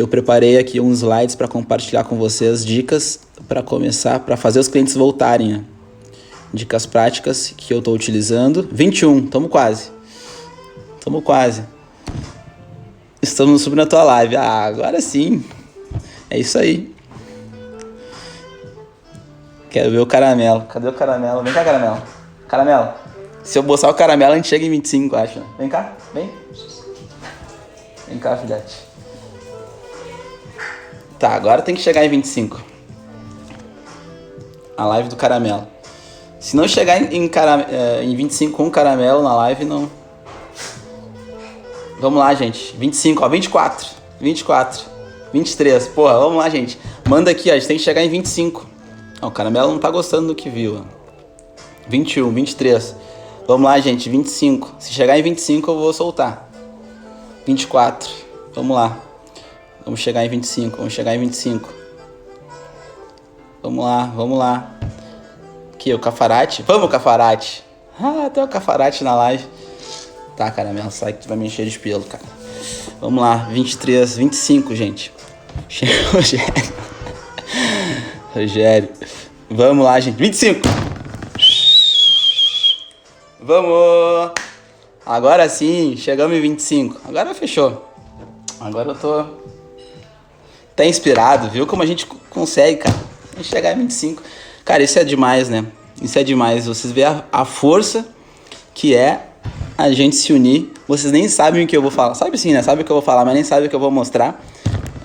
eu preparei aqui uns slides para compartilhar com vocês dicas para começar, para fazer os clientes voltarem, né? Dicas práticas que eu estou utilizando. 21, estamos quase. Estamos subindo a tua live. Ah, agora sim. É isso aí. Quero ver o caramelo. Cadê o caramelo? Vem cá, caramelo. Caramelo. Se eu botar o caramelo, a gente chega em 25, acho. Vem cá, vem. Vem cá, filhote. Tá, agora tem que chegar em 25. A live do caramelo. Se não chegar em 25 com caramelo na live, não... Vamos lá, gente. 25, ó. 24. 23. Porra, vamos lá, gente. Manda aqui, ó. A gente tem que chegar em 25. Ó, o caramelo não tá gostando do que viu, ó. 21, 23. Vamos lá, gente. 25. Se chegar em 25, eu vou soltar. 24. Vamos lá. Vamos chegar em 25. Vamos lá. Aqui, o Cafarate. Vamos, Cafarate. Ah, tem o Cafarate na live. Tá, caramelo, sai que tu vai me encher de pelo, cara. Vamos lá, 23, 25, gente. Chega o Rogério. Vamos lá, gente. 25. Vamos. Agora sim, chegamos em 25. Agora fechou. Agora eu tô até inspirado, viu? Como a gente consegue, cara. A gente chegar em 25. Cara, isso é demais, né? Isso é demais. Vocês veem a força que é a gente se unir. Vocês nem sabem o que eu vou falar. Sabe sim, né? Sabe o que eu vou falar, mas nem sabe o que eu vou mostrar.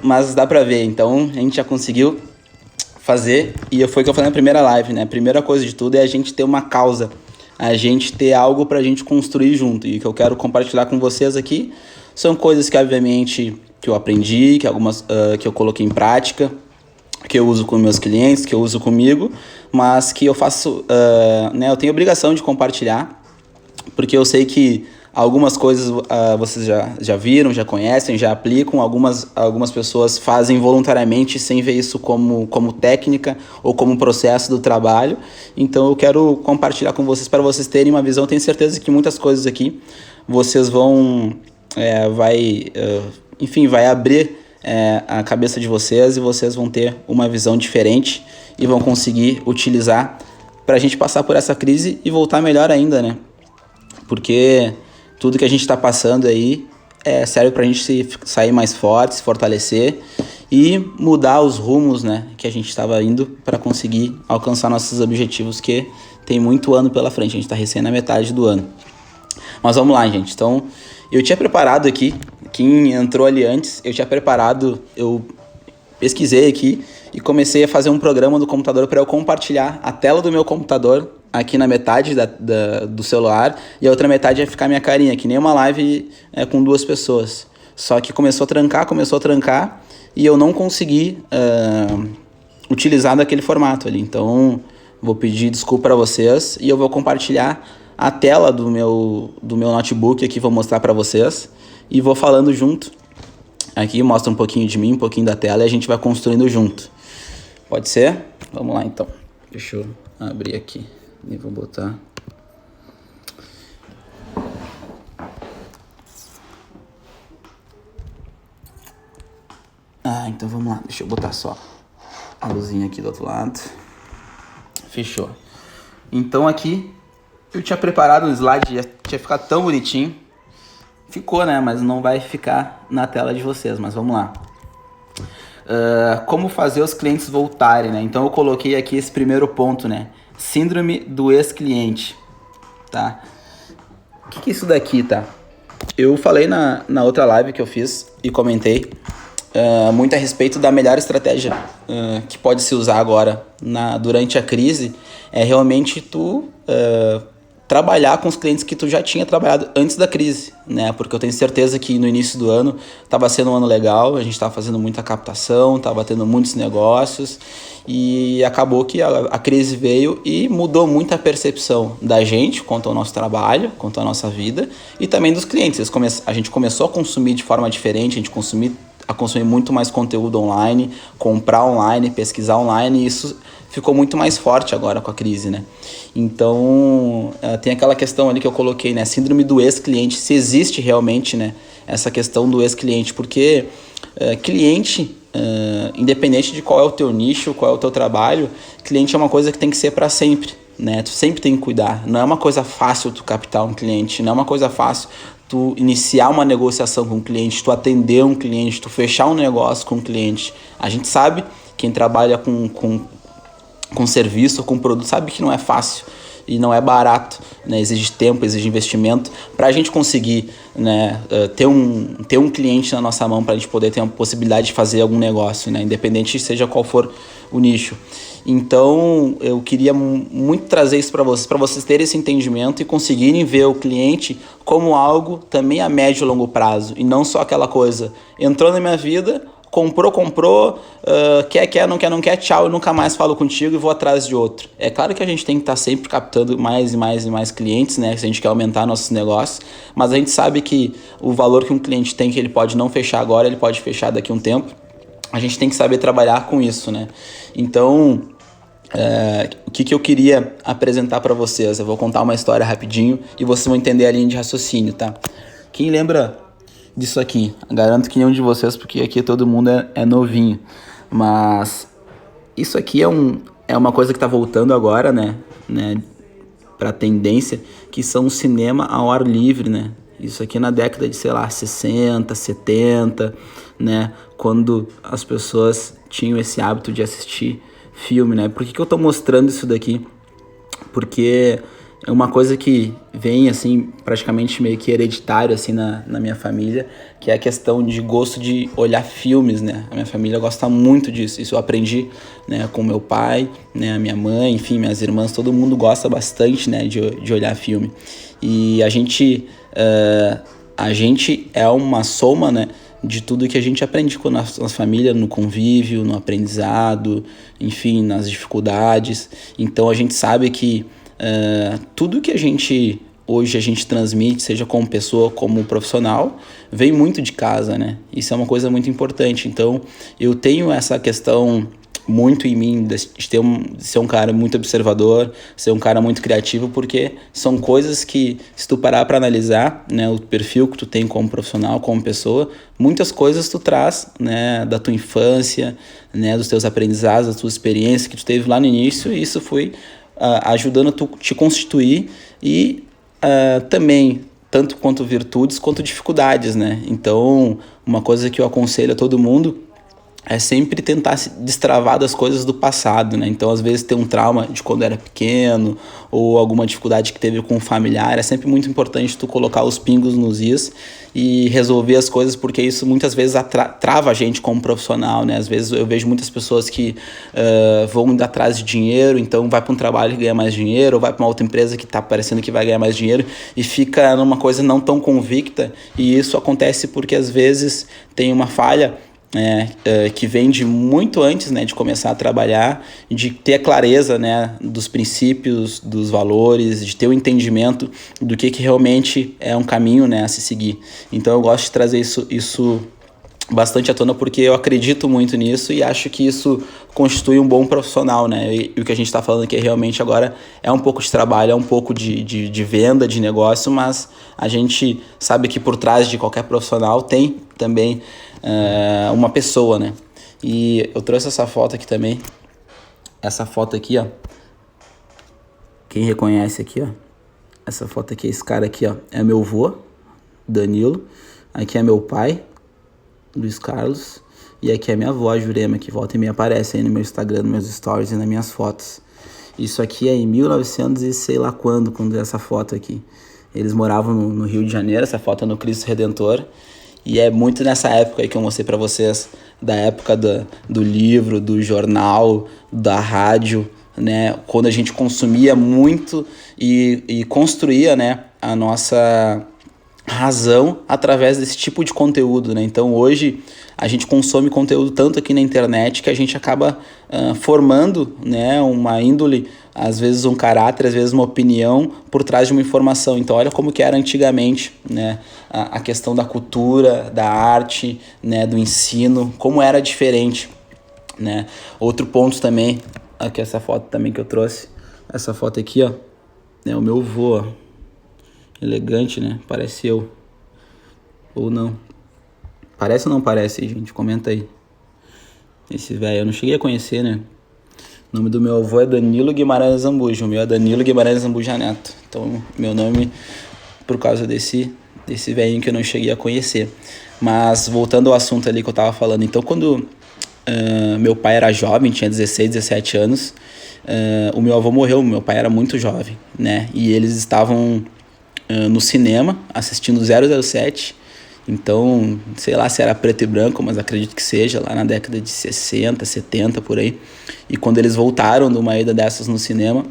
Mas dá pra ver. Então, a gente já conseguiu fazer. E foi o que eu falei na primeira live, né? A primeira coisa de tudo é a gente ter uma causa. A gente ter algo pra gente construir junto. E o que eu quero compartilhar com vocês aqui são coisas que, obviamente, que eu aprendi, que algumas que eu coloquei em prática, que eu uso com meus clientes, que eu uso comigo, mas que eu faço, né? Eu tenho obrigação de compartilhar, porque eu sei que algumas coisas vocês já viram, já conhecem, já aplicam. Algumas pessoas fazem voluntariamente sem ver isso como técnica ou como processo do trabalho. Então eu quero compartilhar com vocês para vocês terem uma visão. Tenho certeza que muitas coisas aqui vocês vão... vai abrir a cabeça de vocês e vocês vão ter uma visão diferente e vão conseguir utilizar para a gente passar por essa crise e voltar melhor ainda, né? Porque tudo que a gente está passando aí serve para a gente sair mais forte, se fortalecer e mudar os rumos, né, que a gente estava indo para conseguir alcançar nossos objetivos, que tem muito ano pela frente. A gente está recém na metade do ano. Mas vamos lá, gente. Então, eu tinha preparado aqui, quem entrou ali antes, eu pesquisei aqui e comecei a fazer um programa do computador para eu compartilhar a tela do meu computador aqui na metade do celular, e a outra metade ia ficar minha carinha, que nem uma live com duas pessoas. Só que começou a trancar e eu não consegui utilizar daquele formato ali. Então, vou pedir desculpa para vocês e eu vou compartilhar a tela do meu notebook aqui, vou mostrar para vocês e vou falando junto. Aqui mostra um pouquinho de mim, um pouquinho da tela, e a gente vai construindo junto. Pode ser? Vamos lá então. Deixa eu abrir aqui e vou botar. Então vamos lá. Deixa eu botar só a luzinha aqui do outro lado. Fechou. Então aqui eu tinha preparado um slide, já tinha ficado tão bonitinho. Ficou, né? Mas não vai ficar na tela de vocês, mas vamos lá. Como fazer os clientes voltarem, né? Então eu coloquei aqui esse primeiro ponto, né? Síndrome do ex-cliente, tá? O que é isso daqui, tá? Eu falei na outra live que eu fiz e comentei muito a respeito da melhor estratégia que pode se usar agora durante a crise. É realmente tu trabalhar com os clientes que tu já tinha trabalhado antes da crise, né? Porque eu tenho certeza que no início do ano estava sendo um ano legal, a gente estava fazendo muita captação, estava tendo muitos negócios, e acabou que a crise veio e mudou muito a percepção da gente quanto ao nosso trabalho, quanto à nossa vida, e também dos clientes. A gente começou a consumir de forma diferente, a gente a consumir muito mais conteúdo online, comprar online, pesquisar online, e isso ficou muito mais forte agora com a crise, né? Então, tem aquela questão ali que eu coloquei, né? Síndrome do ex-cliente, se existe realmente, né? Essa questão do ex-cliente, porque Cliente, independente de qual é o teu nicho, qual é o teu trabalho, cliente é uma coisa que tem que ser para sempre, né? Tu sempre tem que cuidar. Não é uma coisa fácil tu captar um cliente, não é uma coisa fácil tu iniciar uma negociação com um cliente, tu atender um cliente, tu fechar um negócio com um cliente. A gente sabe, quem trabalha com serviço, com produto, sabe que não é fácil e não é barato, né? Exige tempo, exige investimento para a gente conseguir, né, ter um cliente na nossa mão, para a gente poder ter uma possibilidade de fazer algum negócio, né? Independente seja qual for o nicho. Então eu queria muito trazer isso para vocês terem esse entendimento e conseguirem ver o cliente como algo também a médio e longo prazo, e não só aquela coisa, entrou na minha vida, comprou, quer, não quer, tchau, eu nunca mais falo contigo e vou atrás de outro. É claro que a gente tem que estar sempre captando mais e mais e mais clientes, né, se a gente quer aumentar nossos negócios, mas a gente sabe que o valor que um cliente tem, que ele pode não fechar agora, ele pode fechar daqui a um tempo, a gente tem que saber trabalhar com isso, né. Então, o que eu queria apresentar para vocês? Eu vou contar uma história rapidinho e vocês vão entender a linha de raciocínio, tá? Quem lembra disso aqui? Garanto que nenhum de vocês, porque aqui todo mundo é novinho. Mas isso aqui é uma coisa que tá voltando agora, né? Pra tendência, que são o cinema ao ar livre, né? Isso aqui na década de, sei lá, 60, 70, né? Quando as pessoas tinham esse hábito de assistir filme, né? Por que eu tô mostrando isso daqui? Porque é uma coisa que vem, assim, praticamente meio que hereditário, assim, na minha família, que é a questão de gosto de olhar filmes, né? A minha família gosta muito disso. Isso eu aprendi, né, com meu pai, né, a minha mãe, enfim, minhas irmãs, todo mundo gosta bastante, né, de olhar filme. E a gente é uma soma, né, de tudo que a gente aprende com a nossa família, no convívio, no aprendizado, enfim, nas dificuldades. Então a gente sabe que tudo que hoje a gente transmite, seja como pessoa, como profissional, vem muito de casa, né? Isso é uma coisa muito importante. Então eu tenho essa questão muito em mim de ser um cara muito observador, ser um cara muito criativo, porque são coisas que, se tu parar para analisar, né, o perfil que tu tem como profissional, como pessoa, muitas coisas tu traz, né, da tua infância, né, dos teus aprendizados, da tua experiência que tu teve lá no início, e isso foi ajudando tu te constituir e também tanto quanto virtudes quanto dificuldades, né? Então, uma coisa que eu aconselho a todo mundo é sempre tentar se destravar das coisas do passado, né? Então, às vezes, ter um trauma de quando era pequeno ou alguma dificuldade que teve com um familiar, é sempre muito importante tu colocar os pingos nos is e resolver as coisas, porque isso muitas vezes trava a gente como profissional, né? Às vezes eu vejo muitas pessoas que vão indo atrás de dinheiro, então vai para um trabalho que ganha mais dinheiro, ou vai para uma outra empresa que está parecendo que vai ganhar mais dinheiro e fica numa coisa não tão convicta, e isso acontece porque às vezes tem uma falha que vem de muito antes, né, de começar a trabalhar, de ter a clareza, né, dos princípios, dos valores, de ter o entendimento do que realmente é um caminho, né, a se seguir. Então eu gosto de trazer isso bastante à tona, porque eu acredito muito nisso e acho que isso constitui um bom profissional, né? E o que a gente está falando aqui realmente agora é um pouco de trabalho, é um pouco de venda, de negócio, mas a gente sabe que por trás de qualquer profissional tem também uma pessoa, né? E eu trouxe essa foto aqui também. Essa foto aqui, ó. Quem reconhece aqui, ó. Essa foto aqui, esse cara aqui, ó, é meu avô, Danilo. Aqui é meu pai, Luiz Carlos, e aqui é minha avó, a Jurema, que volta e me aparece aí no meu Instagram, nos meus stories e nas minhas fotos. Isso aqui é em 1900 e sei lá quando é essa foto aqui. Eles moravam no Rio de Janeiro, essa foto é no Cristo Redentor, e é muito nessa época aí que eu mostrei pra vocês, da época do livro, do jornal, da rádio, né, quando a gente consumia muito e construía, né, a nossa razão através desse tipo de conteúdo, né? Então hoje a gente consome conteúdo tanto aqui na internet que a gente acaba formando, né, uma índole, às vezes um caráter, às vezes uma opinião por trás de uma informação. Então olha como que era antigamente, né, a questão da cultura, da arte, né, do ensino, como era diferente, né? Outro ponto também, aqui essa foto também que eu trouxe, essa foto aqui, ó, é o meu avô, ó. Elegante, né? Parece eu. Ou não. Parece ou não parece, gente? Comenta aí. Esse velho, eu não cheguei a conhecer, né? O nome do meu avô é Danilo Guimarães Zambuja. O meu é Danilo Guimarães Zambuja Neto. Então, meu nome, por causa desse velhinho que eu não cheguei a conhecer. Mas, voltando ao assunto ali que eu tava falando. Então, quando meu pai era jovem, tinha 16, 17 anos, o meu avô morreu. Meu pai era muito jovem, né? E eles estavam no cinema assistindo 007. Então, sei lá se era preto e branco, mas acredito que seja, lá na década de 60, 70, por aí. E quando eles voltaram de uma ida dessas no cinema,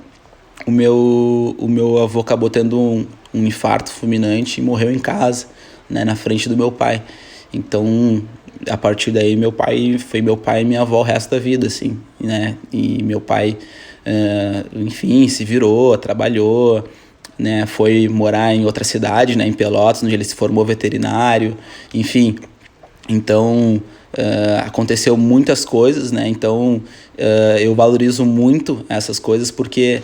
o meu avô acabou tendo um infarto fulminante e morreu em casa, né, na frente do meu pai. Então, a partir daí, foi meu pai e minha avó o resto da vida, assim, né? E meu pai, enfim, se virou, trabalhou, né? Foi morar em outra cidade, né? Em Pelotas, onde ele se formou veterinário, enfim. Então, aconteceu muitas coisas, né? Então, eu valorizo muito essas coisas porque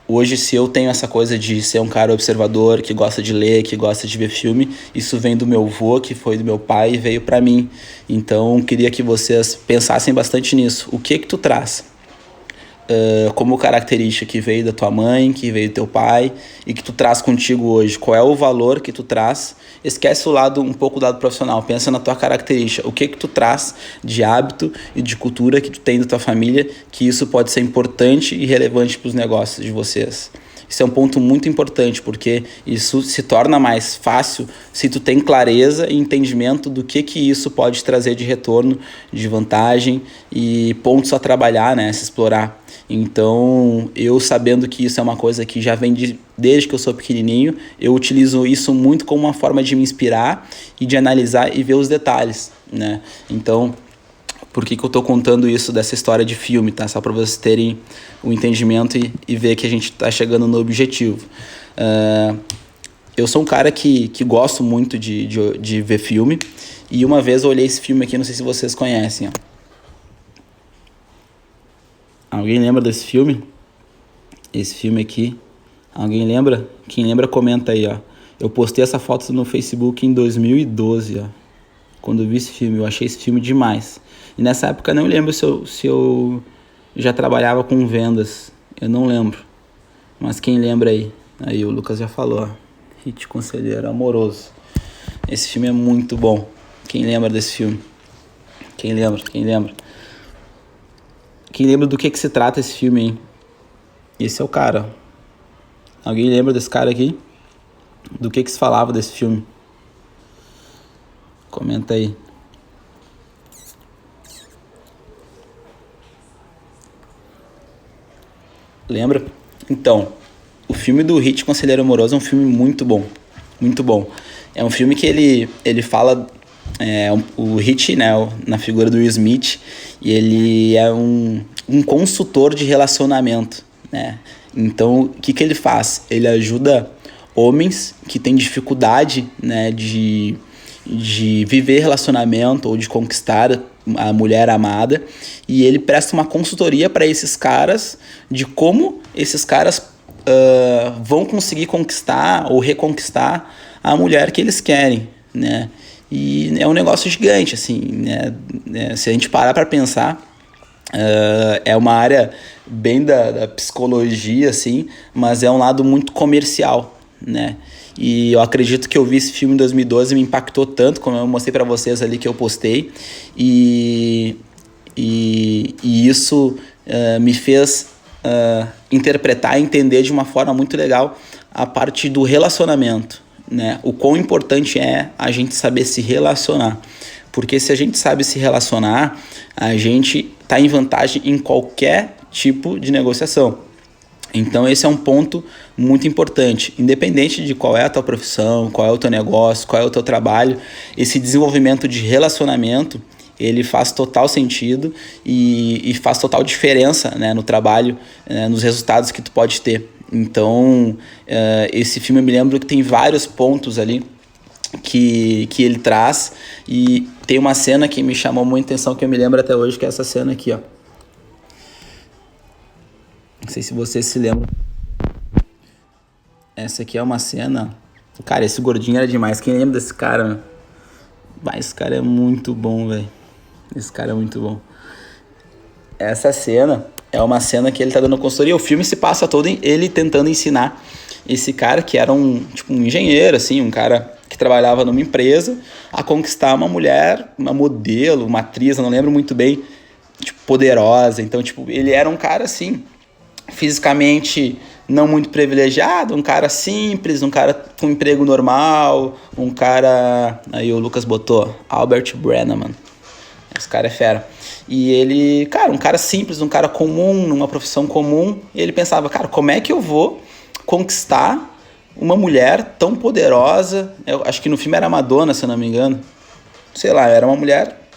hoje, se eu tenho essa coisa de ser um cara observador, que gosta de ler, que gosta de ver filme, isso vem do meu avô, que foi do meu pai e veio pra mim. Então, queria que vocês pensassem bastante nisso. O que tu traz como característica que veio da tua mãe, que veio do teu pai e que tu traz contigo hoje? Qual é o valor que tu traz? Esquece um pouco do lado profissional, pensa na tua característica. O que tu traz de hábito e de cultura que tu tem da tua família, que isso pode ser importante e relevante para os negócios de vocês. Isso é um ponto muito importante, porque isso se torna mais fácil se tu tem clareza e entendimento do que isso pode trazer de retorno, de vantagem e pontos a trabalhar, né, a se explorar. Então, eu sabendo que isso é uma coisa que já vem desde que eu sou pequenininho, eu utilizo isso muito como uma forma de me inspirar e de analisar e ver os detalhes, né? Então, por que eu tô contando isso dessa história de filme, tá? Só para vocês terem o entendimento e ver que a gente tá chegando no objetivo. Eu sou um cara que gosto muito de ver filme, e uma vez eu olhei esse filme aqui, não sei se vocês conhecem, ó. Alguém lembra desse filme? Esse filme aqui. Alguém lembra? Quem lembra, comenta aí, ó. Eu postei essa foto no Facebook em 2012, ó. Quando eu vi esse filme, eu achei esse filme demais. E nessa época eu não lembro se eu já trabalhava com vendas. Eu não lembro. Mas quem lembra aí? Aí o Lucas já falou, ó. Hit Conselheiro Amoroso. Esse filme é muito bom. Quem lembra desse filme? Quem lembra? Quem lembra? Quem lembra do que se trata esse filme, hein? Esse é o cara. Alguém lembra desse cara aqui? Do que se falava desse filme? Comenta aí. Lembra? Então, o filme do Hit Conselheiro Amoroso é um filme muito bom. Muito bom. É um filme que ele fala... o Hit, né, na figura do Will Smith, e ele é um consultor de relacionamento, né? Então, o que ele faz? Ele ajuda homens que têm dificuldade, né, de viver relacionamento ou de conquistar a mulher amada, e ele presta uma consultoria para esses caras de como esses caras vão conseguir conquistar ou reconquistar a mulher que eles querem, né? E é um negócio gigante, assim, né? Se a gente parar para pensar, é uma área bem da psicologia, assim, mas é um lado muito comercial, né? E eu acredito que eu vi esse filme em 2012 e me impactou tanto, como eu mostrei para vocês ali que eu postei, e isso me fez interpretar e entender de uma forma muito legal a parte do relacionamento, né? O quão importante é a gente saber se relacionar, porque se a gente sabe se relacionar, a gente está em vantagem em qualquer tipo de negociação. Então esse é um ponto muito importante, independente de qual é a tua profissão, qual é o teu negócio, qual é o teu trabalho, esse desenvolvimento de relacionamento, ele faz total sentido e faz total diferença, né, no trabalho, nos resultados que tu pode ter. Então, esse filme eu me lembro que tem vários pontos ali que ele traz, e tem uma cena que me chamou muita atenção, que eu me lembro até hoje, que é essa cena aqui, ó. Não sei se vocês se lembram. Essa aqui é uma cena... Cara, esse gordinho era demais. Quem lembra desse cara? Esse cara é muito bom, velho. Esse cara é muito bom. Essa cena é uma cena que ele tá dando consultoria. O filme se passa todo ele tentando ensinar esse cara, que era um engenheiro, assim, um cara que trabalhava numa empresa, a conquistar uma mulher, uma modelo, uma atriz, eu não lembro muito bem, poderosa. Então, ele era um cara, assim, fisicamente não muito privilegiado, um cara simples, um cara com emprego normal, um cara... Aí o Lucas botou Albert Brenneman. Esse cara é fera. E ele, cara, um cara simples, um cara comum, numa profissão comum. E ele pensava, cara, como é que eu vou conquistar uma mulher tão poderosa? Eu acho que no filme era Madonna, se eu não me engano. Sei lá, era uma mulher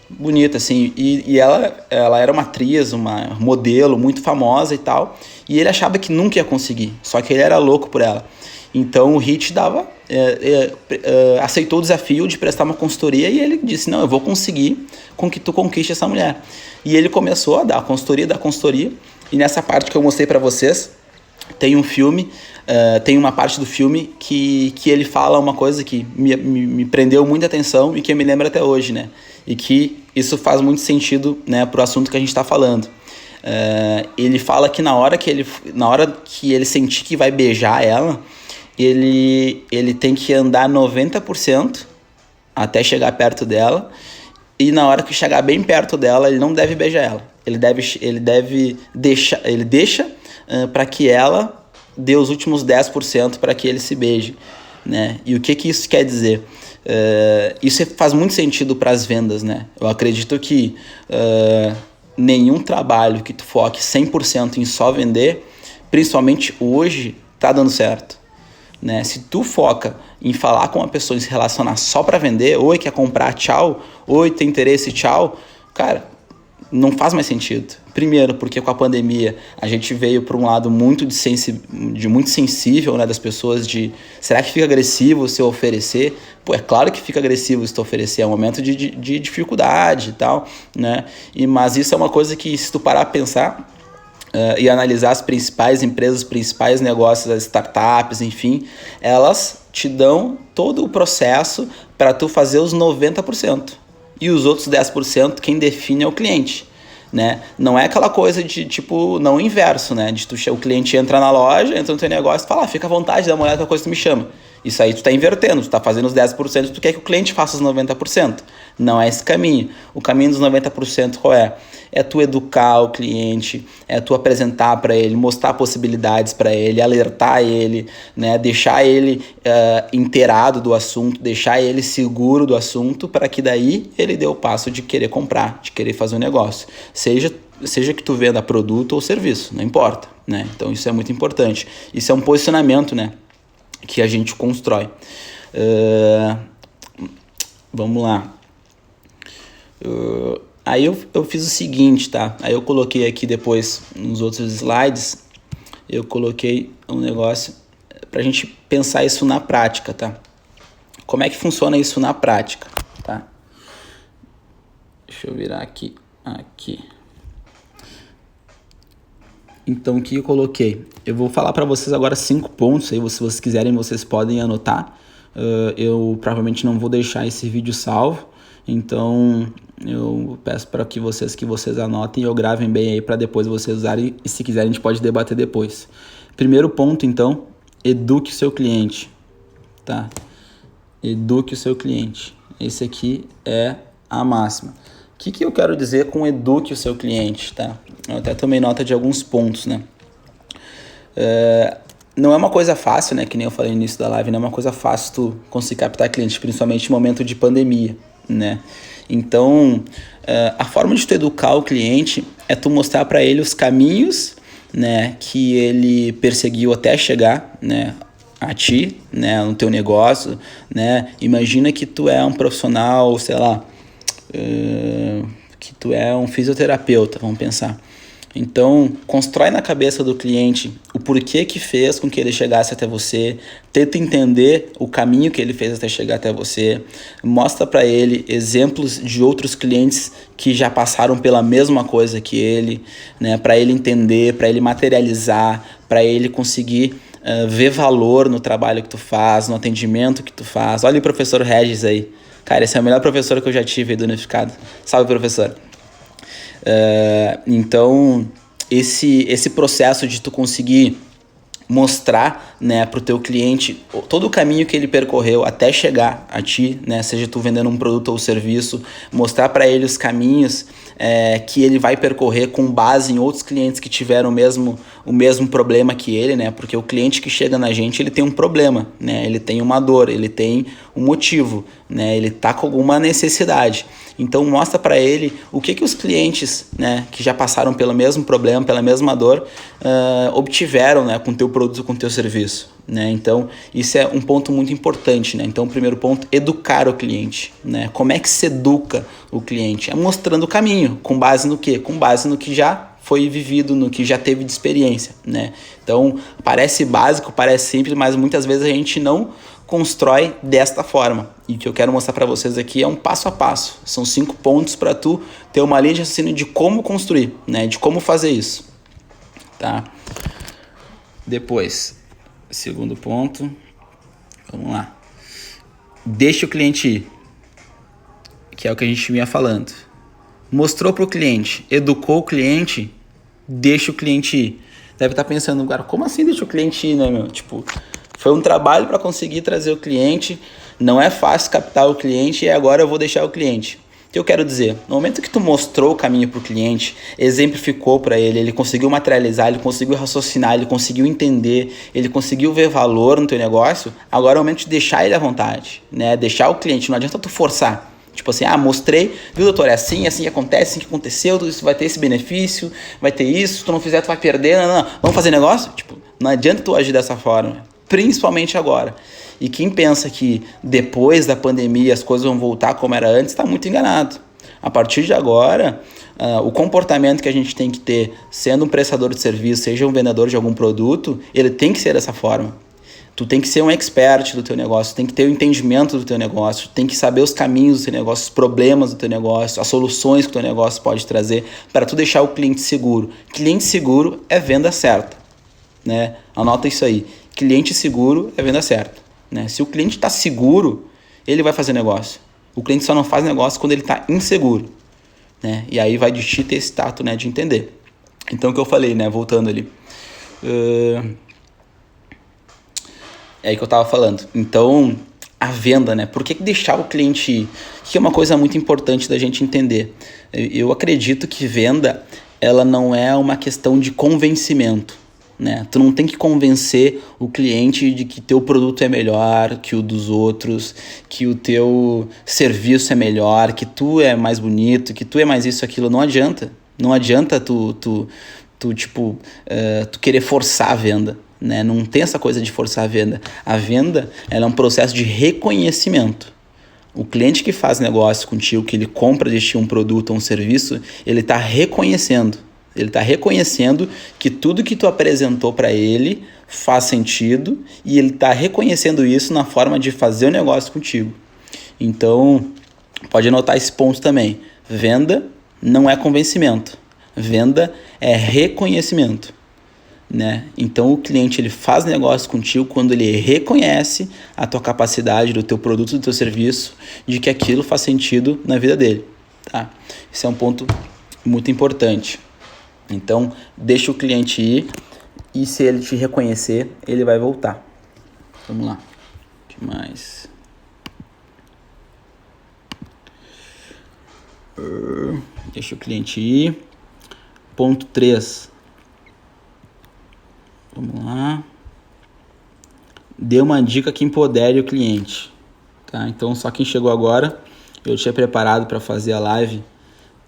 bonita, assim. E ela era uma atriz, uma modelo muito famosa e tal. E ele achava que nunca ia conseguir. Só que ele era louco por ela. Então o Hit aceitou o desafio de prestar uma consultoria e ele disse, não, eu vou conseguir com que tu conquiste essa mulher. E ele começou a dar consultoria, e nessa parte que eu mostrei para vocês, tem um filme, tem uma parte do filme que ele fala uma coisa que me prendeu muita atenção e que eu me lembro até hoje, né? E que isso faz muito sentido, né, pro assunto que a gente está falando. Ele fala que na hora que ele sentir que vai beijar ela, ele tem que andar 90% até chegar perto dela, e na hora que chegar bem perto dela, ele não deve beijar ela. Ele deixa para que ela dê os últimos 10% para que ele se beije, né? E o que isso quer dizer? Isso faz muito sentido para as vendas, né? Eu acredito que nenhum trabalho que tu foque 100% em só vender, principalmente hoje, tá dando certo. Né? Se tu foca em falar com uma pessoa e se relacionar só para vender, oi, quer comprar, tchau, oi, tem interesse, tchau, cara, não faz mais sentido. Primeiro, porque com a pandemia a gente veio para um lado muito muito sensível, né, das pessoas, será que fica agressivo se eu oferecer? Pô, é claro que fica agressivo se tu oferecer, é um momento de dificuldade e tal, né? Mas isso é uma coisa que, se tu parar a pensar, e analisar as principais empresas, os principais negócios, as startups, enfim, elas te dão todo o processo para tu fazer os 90%. E os outros 10%, quem define é o cliente, né? Não é aquela coisa de, não o inverso, né? O cliente entra na loja, entra no teu negócio e fala, fica à vontade, dá uma olhada, qualquer coisa tu me chama. Isso aí tu tá invertendo, tu tá fazendo os 10%, tu quer que o cliente faça os 90%. Não é esse caminho. O caminho dos 90% qual é? É tu educar o cliente, é tu apresentar para ele, mostrar possibilidades para ele, alertar ele, né? Deixar ele inteirado do assunto, deixar ele seguro do assunto, para que daí ele dê o passo de querer comprar, de querer fazer um negócio. Seja que tu venda produto ou serviço, não importa, né? Então isso é muito importante. Isso é um posicionamento, né, que a gente constrói. Vamos lá. Aí eu fiz o seguinte, tá? Aí eu coloquei aqui depois, nos outros slides, eu coloquei um negócio pra gente pensar isso na prática, tá? Como é que funciona isso na prática, tá? Deixa eu virar aqui. Então, o que eu coloquei? Eu vou falar para vocês agora 5 pontos, aí se vocês quiserem, vocês podem anotar. Eu provavelmente não vou deixar esse vídeo salvo, então eu peço para que vocês anotem e eu gravem bem aí para depois vocês usarem, e se quiserem a gente pode debater depois. Primeiro ponto, então, eduque o seu cliente, tá? Eduque o seu cliente. Esse aqui é a máxima. O que eu quero dizer com eduque o seu cliente, tá? Eu até tomei nota de alguns pontos, né? Não é uma coisa fácil, né? Que nem eu falei no início da live, não é uma coisa fácil tu conseguir captar cliente, principalmente no momento de pandemia, né? Então, a forma de tu educar o cliente é tu mostrar para ele os caminhos, né, que ele perseguiu até chegar, né, a ti, né, no teu negócio, né? Imagina que tu é um profissional, sei lá, que tu é um fisioterapeuta, vamos pensar. Então, constrói na cabeça do cliente o porquê que fez com que ele chegasse até você, tenta entender o caminho que ele fez até chegar até você, mostra para ele exemplos de outros clientes que já passaram pela mesma coisa que ele, né, para ele entender, para ele materializar, para ele conseguir ver valor no trabalho que tu faz, no atendimento que tu faz. Olha o professor Regis aí, Cara, esse é o melhor professor que eu já tive aí do Unificado. Salve, professor. Então, esse processo de tu conseguir mostrar, né, para o teu cliente todo o caminho que ele percorreu até chegar a ti, né, seja tu vendendo um produto ou serviço, mostrar para ele os caminhos que ele vai percorrer com base em outros clientes que tiveram o mesmo problema que ele, né, porque o cliente que chega na gente, ele tem um problema, né, ele tem uma dor, ele tem um motivo, né, ele tá com alguma necessidade. Então mostra para ele o que os clientes, né, que já passaram pelo mesmo problema, pela mesma dor, obtiveram, né, com o teu produto, com o teu serviço, né? Então isso é um ponto muito importante, né? Então o primeiro ponto, educar o cliente, né? Como é que se educa o cliente? É mostrando o caminho, com base no quê? Com base no que já foi vivido, no que já teve de experiência, né? Então parece básico, parece simples, mas muitas vezes a gente não constrói desta forma. E o que eu quero mostrar para vocês aqui é um passo a passo. São 5 pontos para tu ter uma linha de raciocínio de como construir, né? De como fazer isso, tá? Depois, segundo ponto, vamos lá. Deixa o cliente ir, que é o que a gente vinha falando. Mostrou para o cliente, educou o cliente, deixa o cliente ir. Deve estar pensando, cara, como assim deixa o cliente ir, né, meu? Tipo, foi um trabalho para conseguir trazer o cliente, não é fácil captar o cliente e agora eu vou deixar o cliente. O que eu quero dizer? No momento que tu mostrou o caminho para o cliente, exemplificou para ele, ele conseguiu materializar, ele conseguiu raciocinar, ele conseguiu entender, ele conseguiu ver valor no teu negócio, agora é o momento de deixar ele à vontade, né? Deixar o cliente, não adianta tu forçar. Tipo assim, mostrei, viu, doutor, é assim que acontece, assim que aconteceu, isso vai ter esse benefício, vai ter isso, se tu não fizer tu vai perder, não, vamos fazer negócio? Tipo, não adianta tu agir dessa forma, principalmente agora. E quem pensa que depois da pandemia as coisas vão voltar como era antes, está muito enganado. A partir de agora, o comportamento que a gente tem que ter, sendo um prestador de serviço, seja um vendedor de algum produto, ele tem que ser dessa forma. Tu tem que ser um expert do teu negócio, tem que ter o entendimento do teu negócio, tem que saber os caminhos do teu negócio, os problemas do teu negócio, as soluções que o teu negócio pode trazer para tu deixar o cliente seguro. Cliente seguro é venda certa, né? Anota isso aí. Cliente seguro é venda certa, né? Se o cliente está seguro, ele vai fazer negócio. O cliente só não faz negócio quando ele está inseguro, né? E aí vai de ti ter esse tato, né, de entender. Então o que eu falei, né, voltando ali. É aí que eu tava falando. Então, a venda, né? Por que deixar o cliente ir? Que é uma coisa muito importante da gente entender. Eu acredito que venda, ela não é uma questão de convencimento, né? Tu não tem que convencer o cliente de que teu produto é melhor que o dos outros, que o teu serviço é melhor, que tu é mais bonito, que tu é mais isso, aquilo. Não adianta. Não adianta tu querer forçar a venda, né? Não tem essa coisa de forçar a venda. A venda, ela é um processo de reconhecimento. O cliente que faz negócio contigo, que ele compra de ti um produto ou um serviço, ele está reconhecendo. Ele está reconhecendo que tudo que tu apresentou para ele faz sentido e ele está reconhecendo isso na forma de fazer o negócio contigo. Então, pode anotar esse ponto também. Venda não é convencimento. Venda é reconhecimento, né? Então o cliente ele faz negócio contigo quando ele reconhece a tua capacidade do teu produto, do teu serviço, de que aquilo faz sentido na vida dele, tá? Esse é um ponto muito importante. Então deixa o cliente ir e se ele te reconhecer, ele vai voltar. Vamos lá. O que mais? Deixa o cliente ir. Ponto 3. Vamos lá. Dê uma dica que empodere o cliente. Tá? Então, só quem chegou agora, eu tinha preparado para fazer a live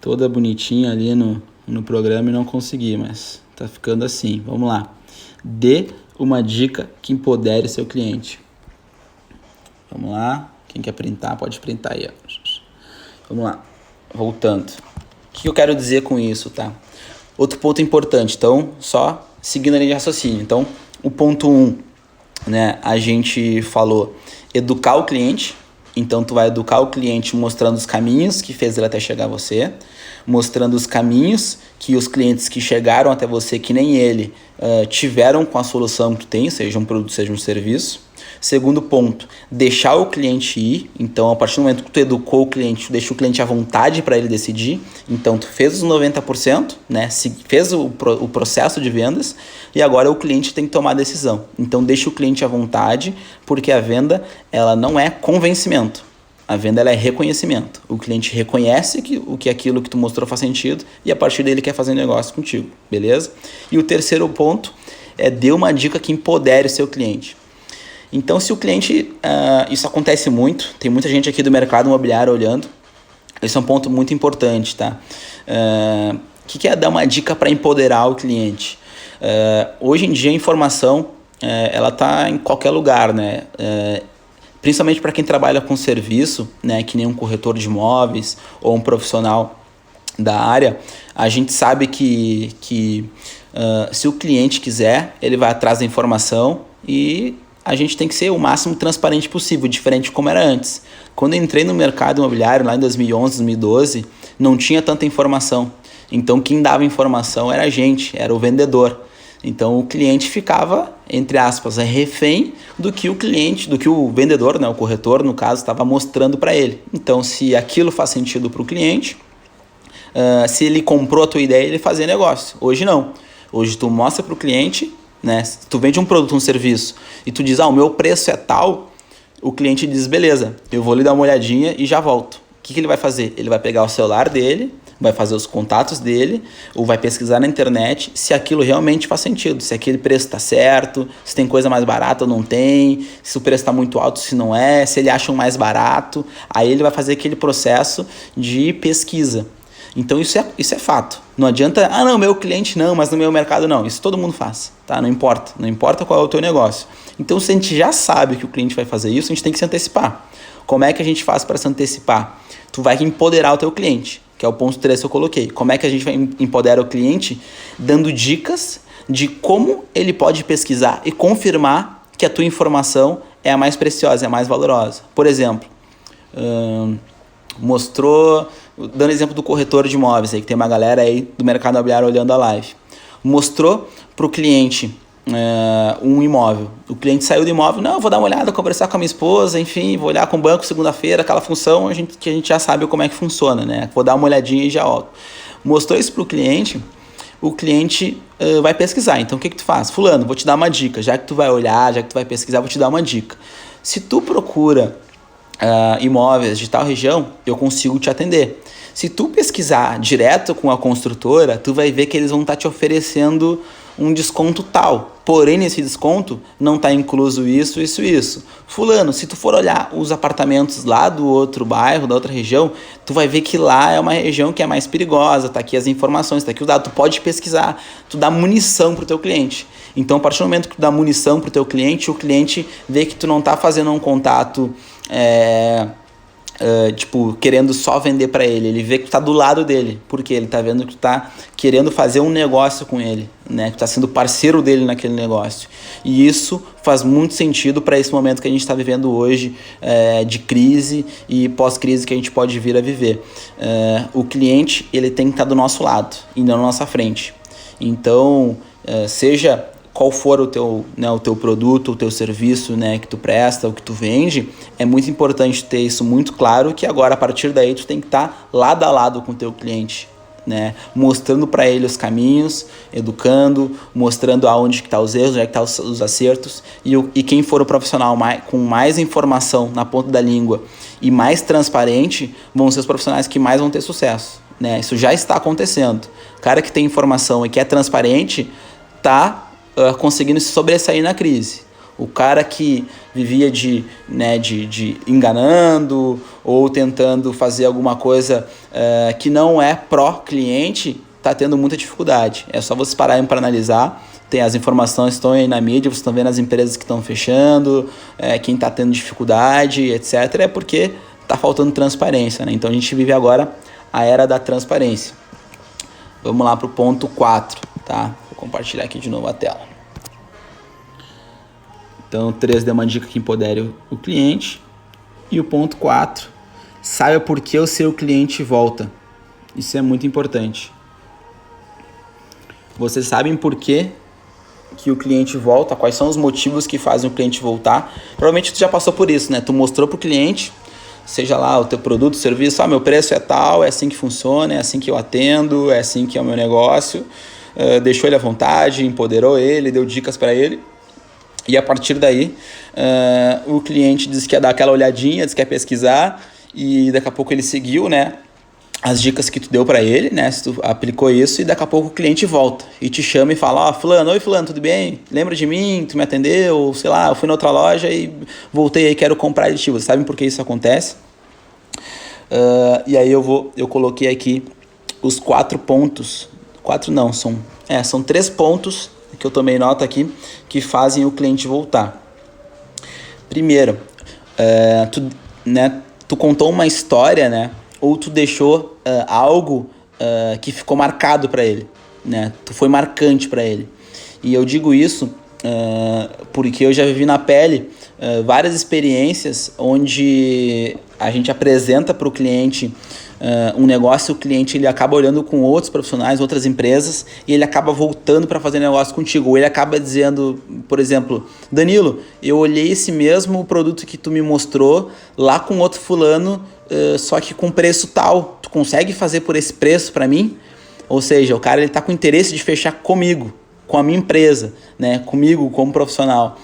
toda bonitinha ali no programa e não consegui, mas tá ficando assim. Vamos lá. Dê uma dica que empodere seu cliente. Vamos lá. Quem quer printar, pode printar aí. Vamos lá. Voltando. O que eu quero dizer com isso, tá? Outro ponto importante, então, só seguindo a linha de raciocínio. Então, o ponto 1, né, a gente falou educar o cliente. Então, tu vai educar o cliente mostrando os caminhos que fez ele até chegar a você, mostrando os caminhos que os clientes que chegaram até você, que nem ele, tiveram com a solução que tu tem, seja um produto, seja um serviço. Segundo ponto, deixar o cliente ir. Então, a partir do momento que tu educou o cliente, tu deixa o cliente à vontade para ele decidir. Então, tu fez os 90%, né? Fez o processo de vendas e agora o cliente tem que tomar a decisão. Então, deixa o cliente à vontade, porque a venda ela não é convencimento. A venda ela é reconhecimento. O cliente reconhece que aquilo que tu mostrou faz sentido e a partir dele quer fazer negócio contigo, beleza? E o terceiro ponto é dê uma dica que empodere o seu cliente. Então, se o cliente... isso acontece muito, tem muita gente aqui do mercado imobiliário olhando. Esse é um ponto muito importante, tá? O que é dar uma dica para empoderar o cliente? Hoje em dia a informação ela está em qualquer lugar, né? Principalmente para quem trabalha com serviço, né, que nem um corretor de imóveis ou um profissional da área, a gente sabe que se o cliente quiser, ele vai atrás da informação e a gente tem que ser o máximo transparente possível, diferente de como era antes. Quando eu entrei no mercado imobiliário, lá em 2011, 2012, não tinha tanta informação. Então, quem dava informação era a gente, era o vendedor. Então, o cliente ficava, entre aspas, refém do que o vendedor, né, o corretor, no caso, estava mostrando para ele. Então, se aquilo faz sentido para o cliente, se ele comprou a tua ideia, ele fazia negócio. Hoje não. Hoje tu mostra para o cliente, né, se tu vende um produto, um serviço, e tu diz, o meu preço é tal, o cliente diz, beleza, eu vou lhe dar uma olhadinha e já volto. O que ele vai fazer? Ele vai pegar o celular dele, vai fazer os contatos dele, ou vai pesquisar na internet se aquilo realmente faz sentido, se aquele preço está certo, se tem coisa mais barata ou não tem, se o preço está muito alto, se não é, se ele acha um mais barato. Aí ele vai fazer aquele processo de pesquisa. Então isso é fato. Não adianta, não, meu cliente não, mas no meu mercado não. Isso todo mundo faz, tá? Não importa qual é o teu negócio. Então, se a gente já sabe que o cliente vai fazer isso, a gente tem que se antecipar. Como é que a gente faz para se antecipar? Tu vai empoderar o teu cliente, que é o ponto 3 que eu coloquei. Como é que a gente vai empoderar o cliente? Dando dicas de como ele pode pesquisar e confirmar que a tua informação é a mais preciosa, é a mais valorosa. Por exemplo, dando exemplo do corretor de imóveis, aí, que tem uma galera aí do mercado imobiliário olhando a live. Mostrou para o cliente um imóvel. O cliente saiu do imóvel, não, vou dar uma olhada, conversar com a minha esposa, enfim, vou olhar com o banco segunda-feira, aquela função que a gente já sabe como é que funciona, né? Vou dar uma olhadinha e já volto. Mostrou isso para o cliente vai pesquisar. Então, o que tu faz? Fulano, vou te dar uma dica. Já que tu vai olhar, já que tu vai pesquisar, vou te dar uma dica. Se tu procura imóveis de tal região, eu consigo te atender. Se tu pesquisar direto com a construtora, tu vai ver que eles vão estar te oferecendo um desconto tal. Porém, nesse desconto não está incluso isso. Fulano, se tu for olhar os apartamentos lá do outro bairro, da outra região, tu vai ver que lá é uma região que é mais perigosa, tá aqui as informações, tá aqui os dados, tu pode pesquisar, tu dá munição pro teu cliente. Então, a partir do momento que tu dá munição pro teu cliente, o cliente vê que tu não tá fazendo um contato querendo só vender para ele. Ele vê que tu tá do lado dele, porque ele tá vendo que tu tá querendo fazer um negócio com ele, né? Que tu tá sendo parceiro dele naquele negócio. E isso faz muito sentido para esse momento que a gente está vivendo hoje, de crise e pós-crise que a gente pode vir a viver. O cliente, ele tem que estar do nosso lado e não na nossa frente. Então, seja qual for o teu produto, o teu serviço, né, que tu presta, o que tu vende, é muito importante ter isso muito claro, que agora, a partir daí, tu tem que estar lado a lado com o teu cliente, né, mostrando para ele os caminhos, educando, mostrando aonde que tá os erros, onde é que tá os acertos, e quem for o profissional com mais informação na ponta da língua e mais transparente, vão ser os profissionais que mais vão ter sucesso, né, isso já está acontecendo. O cara que tem informação e que é transparente, tá conseguindo se sobressair na crise. O cara que vivia de enganando ou tentando fazer alguma coisa que não é pró-cliente, está tendo muita dificuldade. É só vocês pararem para analisar. Tem as informações estão aí na mídia, vocês estão vendo as empresas que estão fechando, quem está tendo dificuldade, etc. É porque está faltando transparência, né? Então a gente vive agora a era da transparência. Vamos lá para o ponto 4, tá? Vou compartilhar aqui de novo a tela. Então, 3 deu uma dica que empodere o cliente. E o ponto 4, saiba por que o seu cliente volta. Isso é muito importante. Vocês sabem por que que o cliente volta, quais são os motivos que fazem o cliente voltar. Provavelmente tu já passou por isso, né? Tu mostrou pro cliente, seja lá o teu produto, serviço, meu preço é tal, é assim que funciona, é assim que eu atendo, é assim que é o meu negócio. Deixou ele à vontade, empoderou ele, deu dicas para ele. E a partir daí, o cliente diz que ia dar aquela olhadinha, diz que ia pesquisar, e daqui a pouco ele seguiu, né, as dicas que tu deu para ele, né, se tu aplicou isso, e daqui a pouco o cliente volta e te chama e fala, fulano, oi fulano, tudo bem? Lembra de mim? Tu me atendeu? Sei lá, eu fui na outra loja e voltei aí, quero comprar aditivo. Sabem por que isso acontece? E aí eu coloquei aqui os 4 pontos, 4 não, são 3 pontos que eu tomei nota aqui, que fazem o cliente voltar. Primeiro, tu contou uma história, né? Ou tu deixou algo que ficou marcado para ele, né? Tu foi marcante para ele. E eu digo isso porque eu já vivi na pele várias experiências onde a gente apresenta para o cliente um negócio, o cliente ele acaba olhando com outros profissionais, outras empresas, e ele acaba voltando para fazer negócio contigo. Ou ele acaba dizendo, por exemplo, Danilo, eu olhei esse mesmo produto que tu me mostrou lá com outro fulano, só que com preço tal. Tu consegue fazer por esse preço para mim? Ou seja, o cara ele tá com interesse de fechar comigo, com a minha empresa, né? Comigo como profissional.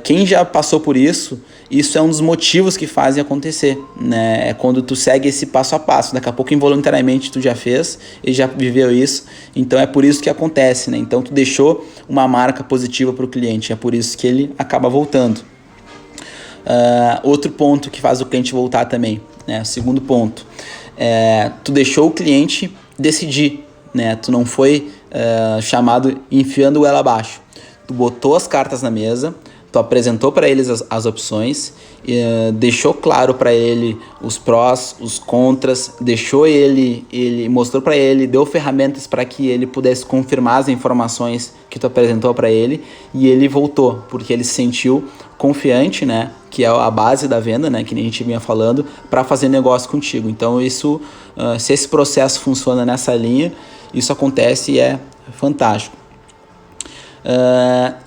Quem já passou por isso é um dos motivos que fazem acontecer, né? É quando tu segue esse passo a passo. Daqui a pouco involuntariamente tu já fez e já viveu isso, então é por isso que acontece, né? Então tu deixou uma marca positiva para o cliente, é por isso que ele acaba voltando. Outro ponto que faz o cliente voltar também, né? Segundo ponto, tu deixou o cliente decidir, né? Tu não foi chamado enfiando o ela abaixo. Tu botou as cartas na mesa, tu apresentou para eles as opções, deixou claro para ele os prós, os contras, mostrou para ele, deu ferramentas para que ele pudesse confirmar as informações que tu apresentou para ele, e ele voltou, porque ele se sentiu confiante, né, que é a base da venda, né, que nem a gente vinha falando, para fazer negócio contigo. Então isso, se esse processo funciona nessa linha, isso acontece e é fantástico.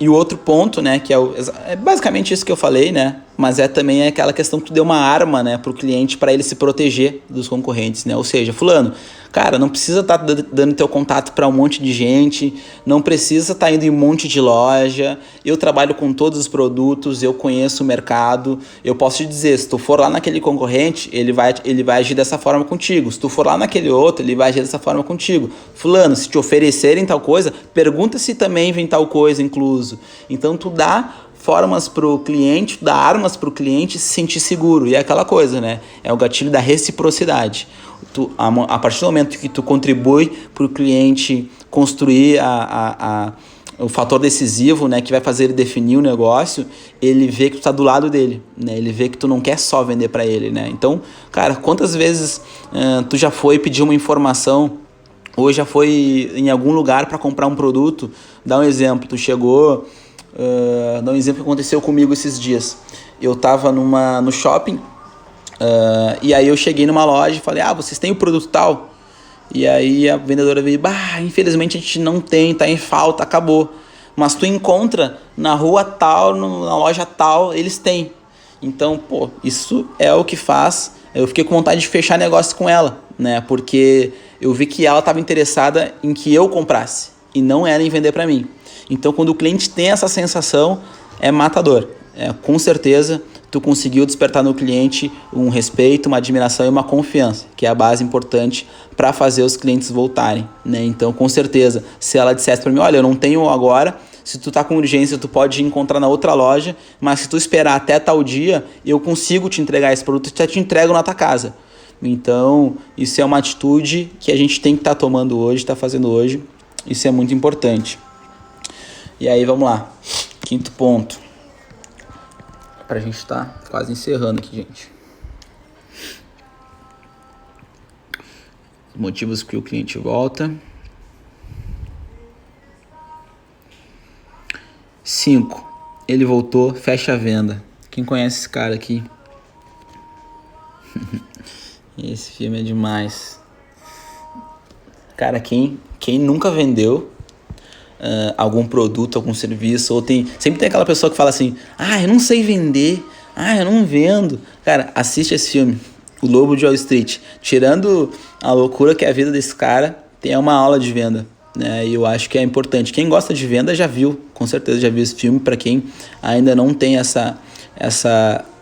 E o outro ponto, né, que é basicamente isso que eu falei, né, mas também aquela questão que tu deu uma arma, né, para o cliente, para ele se proteger dos concorrentes, né, ou seja, fulano, cara, não precisa estar dando teu contato para um monte de gente, não precisa estar indo em um monte de loja, eu trabalho com todos os produtos, eu conheço o mercado, eu posso te dizer, se tu for lá naquele concorrente, ele vai agir dessa forma contigo, se tu for lá naquele outro, ele vai agir dessa forma contigo. Fulano, se te oferecerem tal coisa, pergunta se também vem tal coisa incluso. Então tu dá formas pro cliente, dá armas pro cliente se sentir seguro. E é aquela coisa, né? É o gatilho da reciprocidade. A partir do momento que tu contribui pro cliente construir o fator decisivo, né, que vai fazer ele definir o negócio, ele vê que tu tá do lado dele, né? Ele vê que tu não quer só vender para ele, né? Então, cara, quantas vezes tu já foi pedir uma informação ou já foi em algum lugar para comprar um produto? Dá um exemplo, tu chegou... dá um exemplo que aconteceu comigo esses dias. Eu tava no shopping, e aí eu cheguei numa loja e falei, vocês têm o produto tal? E aí a vendedora veio, infelizmente a gente não tem, tá em falta, acabou. Mas tu encontra na rua tal, na loja tal, eles têm. Então, isso é o que faz. Eu fiquei com vontade de fechar negócio com ela, né? Porque eu vi que ela estava interessada em que eu comprasse e não ela em vender para mim. Então, quando o cliente tem essa sensação, é matador. Com certeza, tu conseguiu despertar no cliente um respeito, uma admiração e uma confiança, que é a base importante para fazer os clientes voltarem, né? Então, com certeza, se ela dissesse para mim, olha, eu não tenho agora, se tu tá com urgência, tu pode encontrar na outra loja, mas se tu esperar até tal dia, eu consigo te entregar esse produto e já te entrego na tua casa. Então, isso é uma atitude que a gente tem que estar tomando hoje, tá fazendo hoje. Isso é muito importante. E aí, vamos lá. Quinto ponto. Pra gente estar quase encerrando aqui, gente. Os motivos que o cliente volta. 5. Ele voltou, fecha a venda. Quem conhece esse cara aqui? Esse filme é demais. Cara, quem nunca vendeu algum produto, algum serviço, ou sempre tem aquela pessoa que fala assim, eu não sei vender, eu não vendo. Cara, assiste esse filme, O Lobo de Wall Street. Tirando a loucura que é a vida desse cara, tem uma aula de venda, né? E eu acho que é importante. Quem gosta de venda já viu, com certeza já viu esse filme. Para quem ainda não tem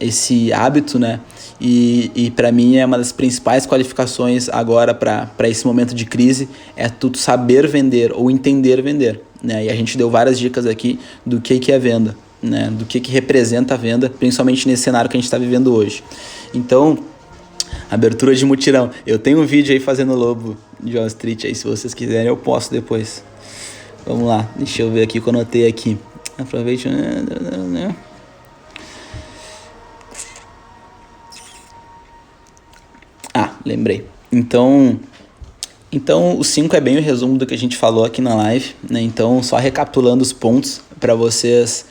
esse hábito, né? E para mim é uma das principais qualificações agora para esse momento de crise, é tu saber vender ou entender vender, né? E a gente deu várias dicas aqui do que é venda, né? Do que representa a venda, principalmente nesse cenário que a gente está vivendo hoje. Então, abertura de mutirão. Eu tenho um vídeo aí fazendo Lobo de Wall Street aí, se vocês quiserem eu posto depois. Vamos lá, deixa eu ver aqui o que eu anotei aqui. Aproveite. Lembrei. Então o 5 é bem o resumo do que a gente falou aqui na live, né? Então, só recapitulando os pontos para vocês,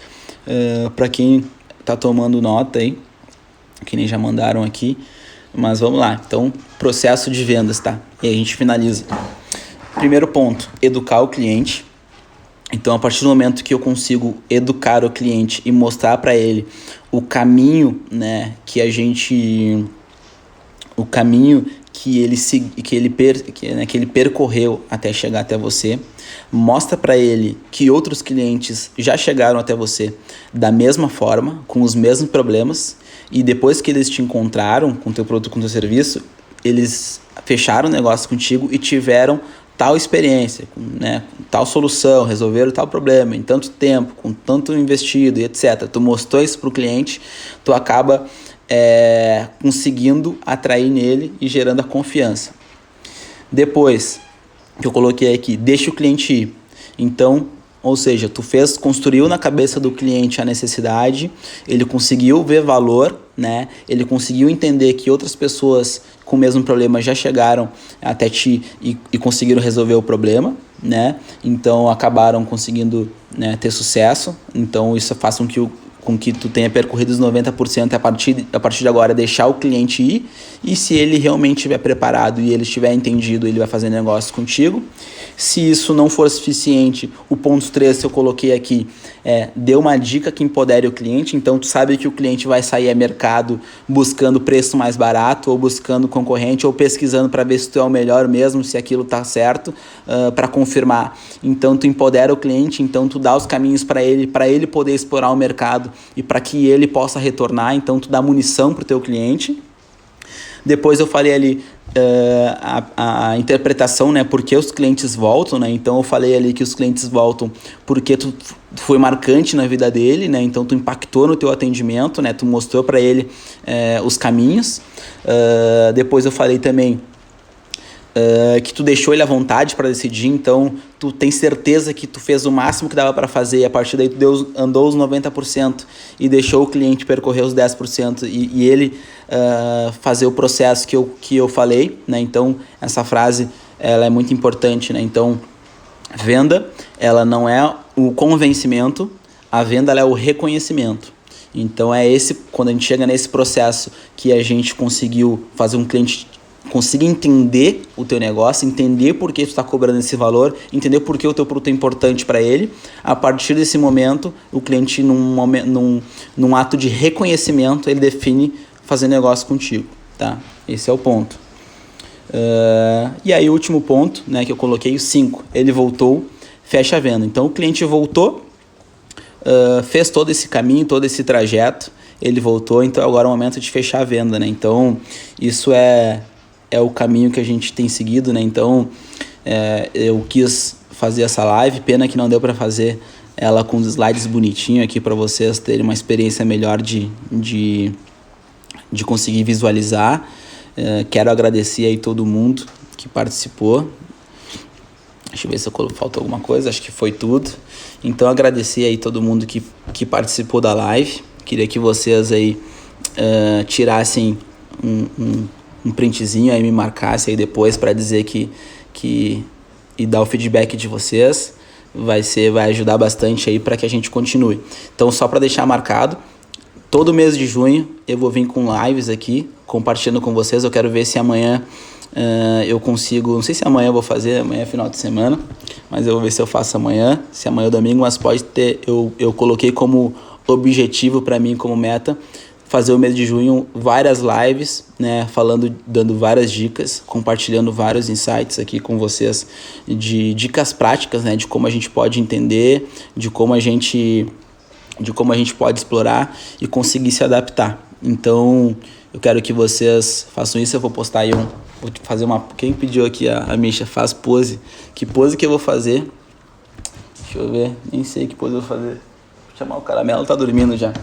para quem tá tomando nota aí, que nem já mandaram aqui, mas vamos lá. Então, processo de vendas, tá? E aí a gente finaliza. Primeiro ponto, educar o cliente. Então, a partir do momento que eu consigo educar o cliente e mostrar para ele o caminho, né, que ele percorreu até chegar até você, mostra para ele que outros clientes já chegaram até você da mesma forma, com os mesmos problemas, e depois que eles te encontraram com o teu produto, com o teu serviço, eles fecharam o negócio contigo e tiveram tal experiência, né, tal solução, resolveram tal problema em tanto tempo, com tanto investido e etc. Tu mostrou isso para o cliente, tu acaba conseguindo atrair nele e gerando a confiança. Depois, que eu coloquei aqui, deixa o cliente ir. Então, ou seja, construiu na cabeça do cliente a necessidade, ele conseguiu ver valor, né? Ele conseguiu entender que outras pessoas com o mesmo problema já chegaram até ti e conseguiram resolver o problema, né? Então, acabaram conseguindo, né, ter sucesso. Então, isso faz com que tu tenha percorrido os 90% a partir de agora, deixar o cliente ir, e se ele realmente estiver preparado e ele estiver entendido, ele vai fazer negócio contigo. Se isso não for suficiente, o ponto 3 que eu coloquei aqui dê uma dica que empodere o cliente. Então tu sabe que o cliente vai sair a mercado buscando preço mais barato, ou buscando concorrente, ou pesquisando para ver se tu é o melhor mesmo, se aquilo tá certo, para confirmar. Então tu empodera o cliente, então tu dá os caminhos para ele poder explorar o mercado e para que ele possa retornar. Então tu dá munição para o teu cliente. Depois eu falei ali a interpretação, né, por que os clientes voltam, né? Então eu falei ali que os clientes voltam porque tu foi marcante na vida dele, né? Então tu impactou no teu atendimento, né? Tu mostrou para ele os caminhos. Depois eu falei também que tu deixou ele à vontade para decidir. Então tu tem certeza que tu fez o máximo que dava para fazer, e a partir daí tu andou os 90% e deixou o cliente percorrer os 10% e ele fazer o processo que eu falei, né? Então essa frase ela é muito importante, né? Então, venda, ela não é o convencimento, a venda ela é o reconhecimento. Então quando a gente chega nesse processo que a gente conseguiu fazer um cliente consiga entender o teu negócio, entender por que tu está cobrando esse valor, entender por que o teu produto é importante para ele. A partir desse momento, o cliente, num ato de reconhecimento, ele define fazer negócio contigo, tá? Esse é o ponto. E aí o último ponto, né, que eu coloquei, o 5, ele voltou, fecha a venda. Então o cliente voltou, fez todo esse caminho, todo esse trajeto, ele voltou, então agora é o momento de fechar a venda, né? Então isso é o caminho que a gente tem seguido, né? Então eu quis fazer essa live, pena que não deu para fazer ela com os slides bonitinho aqui para vocês terem uma experiência melhor de conseguir visualizar. Quero agradecer aí todo mundo que participou. Deixa eu ver se faltou alguma coisa, acho que foi tudo. Então agradecer aí todo mundo que participou da live. Queria que vocês aí tirassem um printzinho aí, me marcassem aí depois para dizer e dar o feedback de vocês. Vai ajudar bastante aí para que a gente continue. Então, só para deixar marcado, todo mês de junho eu vou vir com lives aqui, compartilhando com vocês. Eu quero ver se amanhã eu consigo, não sei se amanhã eu vou fazer, amanhã é final de semana, mas eu vou ver se eu faço amanhã, se amanhã é domingo, mas pode ter, eu coloquei como objetivo para mim, como meta, fazer o mês de junho várias lives, né, falando, dando várias dicas, compartilhando vários insights aqui com vocês, de dicas práticas, né, de como a gente pode entender, de como a gente pode explorar e conseguir se adaptar. Então, eu quero que vocês façam isso. Eu vou postar aí vou fazer uma... Quem pediu aqui, a Misha, faz pose. Que pose que eu vou fazer? Deixa eu ver, nem sei que pose eu vou fazer. Vou chamar o Caramelo, tá dormindo já.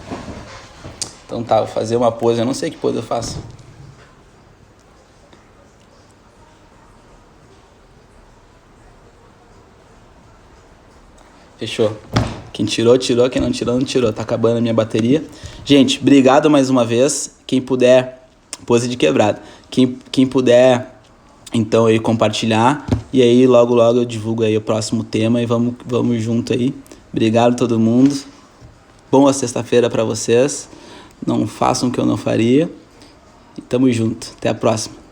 Então tá, vou fazer uma pose, eu não sei que pose eu faço. Fechou. Quem tirou, tirou. Quem não tirou, não tirou. Tá acabando a minha bateria. Gente, obrigado mais uma vez. Quem puder, pose de quebrada. Quem puder, então, aí compartilhar. E aí, logo, logo eu divulgo aí o próximo tema e vamos junto aí. Obrigado a todo mundo. Boa sexta-feira pra vocês. Não façam o que eu não faria. E tamo junto. Até a próxima.